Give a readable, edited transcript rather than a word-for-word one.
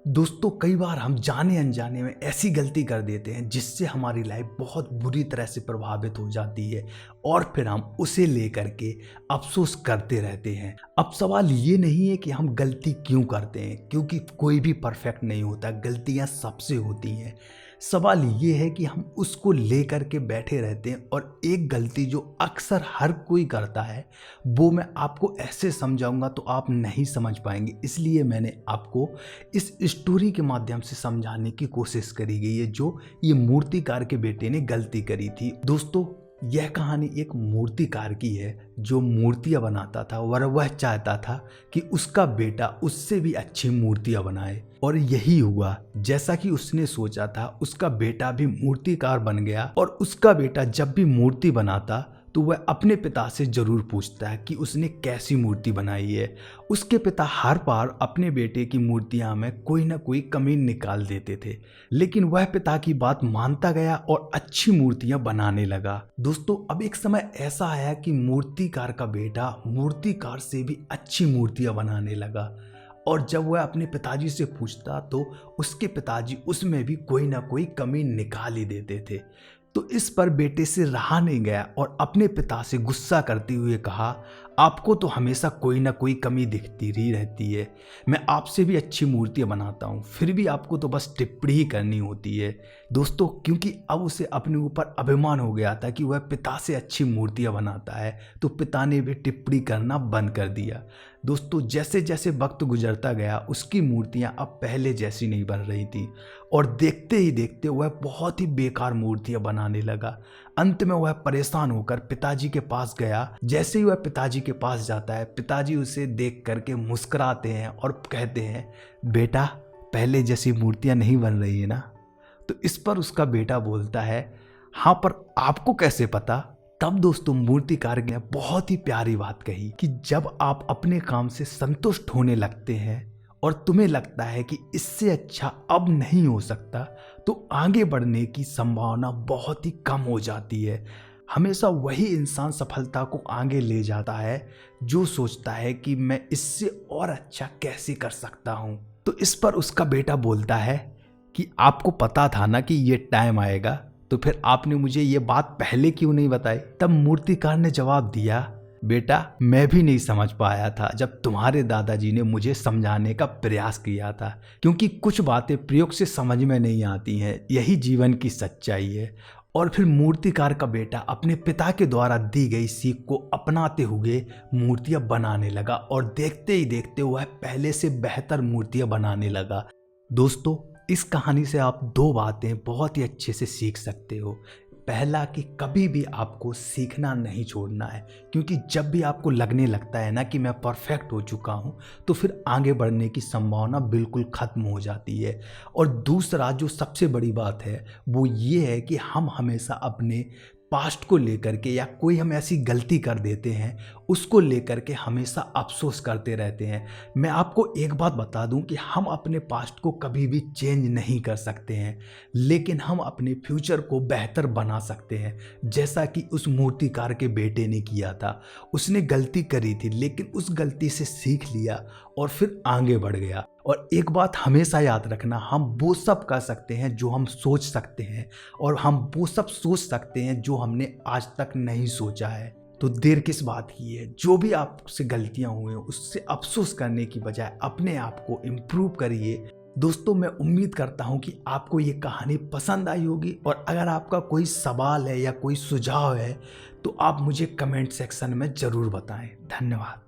दोस्तों कई बार हम जाने अनजाने में ऐसी गलती कर देते हैं जिससे हमारी लाइफ बहुत बुरी तरह से प्रभावित हो जाती है और फिर हम उसे लेकर के अफसोस करते रहते हैं। अब सवाल ये नहीं है कि हम गलती क्यों करते हैं, क्योंकि कोई भी परफेक्ट नहीं होता, गलतियां सबसे होती हैं। सवाल ये है कि हम उसको लेकर के बैठे रहते हैं और एक गलती जो अक्सर हर कोई करता है वो मैं आपको ऐसे समझाऊंगा तो आप नहीं समझ पाएंगे, इसलिए मैंने आपको इस स्टोरी के माध्यम से समझाने की कोशिश करी गई है जो ये मूर्तिकार के बेटे ने गलती करी थी। दोस्तों यह कहानी एक मूर्तिकार की है जो मूर्तियां बनाता था और वह चाहता था कि उसका बेटा उससे भी अच्छी मूर्तियां बनाए, और यही हुआ जैसा कि उसने सोचा था। उसका बेटा भी मूर्तिकार बन गया और उसका बेटा जब भी मूर्ति बनाता तो वह अपने पिता से जरूर पूछता है कि उसने कैसी मूर्ति बनाई है। उसके पिता हर बार अपने बेटे की मूर्तियां में कोई ना कोई कमी निकाल देते थे, लेकिन वह पिता की बात मानता गया और अच्छी मूर्तियां बनाने लगा। दोस्तों अब एक समय ऐसा आया कि मूर्तिकार का बेटा मूर्तिकार से भी अच्छी मूर्तियां बनाने लगा, और जब वह अपने पिताजी से पूछता तो उसके पिताजी उसमें भी कोई ना कोई कमी निकाल ही देते थे। तो इस पर बेटे से रहा नहीं गया और अपने पिता से गुस्सा करते हुए कहा, आपको तो हमेशा कोई ना कोई कमी दिखती ही रहती है। मैं आपसे भी अच्छी मूर्तियां बनाता हूँ, फिर भी आपको तो बस टिप्पणी ही करनी होती है। दोस्तों क्योंकि अब उसे अपने ऊपर अभिमान हो गया था कि वह पिता से अच्छी मूर्तियां बनाता है, तो पिता ने भी टिप्पणी करना बंद कर दिया। दोस्तों जैसे जैसे वक्त गुजरता गया उसकी मूर्तियां अब पहले जैसी नहीं बन रही थी, और देखते ही देखते वह बहुत ही बेकार मूर्तियां बनाने लगा। अंत में वह परेशान होकर पिताजी के पास गया। जैसे ही वह पिताजी के पास जाता है, पिताजी उसे देख करके मुस्कुराते हैं और कहते हैं, बेटा पहले जैसी मूर्तियां नहीं बन रही है ना। तो इस पर उसका बेटा बोलता है, हाँ पर आपको कैसे पता। तब दोस्तों मूर्तिकार ने बहुत ही प्यारी बात कही कि जब आप अपने काम से संतुष्ट होने लगते हैं और तुम्हें लगता है कि इससे अच्छा अब नहीं हो सकता, तो आगे बढ़ने की संभावना बहुत ही कम हो जाती है। हमेशा वही इंसान सफलता को आगे ले जाता है जो सोचता है कि मैं इससे और अच्छा कैसे कर सकता हूँ। तो इस पर उसका बेटा बोलता है कि आपको पता था ना कि ये टाइम आएगा, तो फिर आपने मुझे ये बात पहले क्यों नहीं बताई। तब मूर्तिकार ने जवाब दिया, बेटा मैं भी नहीं समझ पाया था जब तुम्हारे दादाजी ने मुझे समझाने का प्रयास किया था, क्योंकि कुछ बातें प्रयोग से समझ में नहीं आती हैं, यही जीवन की सच्चाई है। और फिर मूर्तिकार का बेटा अपने पिता के द्वारा दी गई सीख को अपनाते हुए मूर्तियां बनाने लगा, और देखते ही देखते वह पहले से बेहतर मूर्तियां बनाने लगा। दोस्तों इस कहानी से आप दो बातें बहुत ही अच्छे से सीख सकते हो। पहला कि कभी भी आपको सीखना नहीं छोड़ना है, क्योंकि जब भी आपको लगने लगता है ना कि मैं परफेक्ट हो चुका हूँ, तो फिर आगे बढ़ने की संभावना बिल्कुल ख़त्म हो जाती है। और दूसरा जो सबसे बड़ी बात है वो ये है कि हम हमेशा अपने पास्ट को लेकर के, या कोई हम ऐसी गलती कर देते हैं उसको लेकर के हमेशा अफसोस करते रहते हैं। मैं आपको एक बात बता दूं कि हम अपने पास्ट को कभी भी चेंज नहीं कर सकते हैं, लेकिन हम अपने फ्यूचर को बेहतर बना सकते हैं, जैसा कि उस मूर्तिकार के बेटे ने किया था। उसने गलती करी थी लेकिन उस गलती से सीख लिया और फिर आगे बढ़ गया। और एक बात हमेशा याद रखना, हम वो सब कर सकते हैं जो हम सोच सकते हैं, और हम वो सब सोच सकते हैं जो हमने आज तक नहीं सोचा है। तो देर किस बात की है, जो भी आपसे गलतियां हुई हैं उससे अफसोस करने की बजाय अपने आप को इम्प्रूव करिए। दोस्तों मैं उम्मीद करता हूं कि आपको ये कहानी पसंद आई होगी, और अगर आपका कोई सवाल है या कोई सुझाव है तो आप मुझे कमेंट सेक्शन में ज़रूर बताएं। धन्यवाद।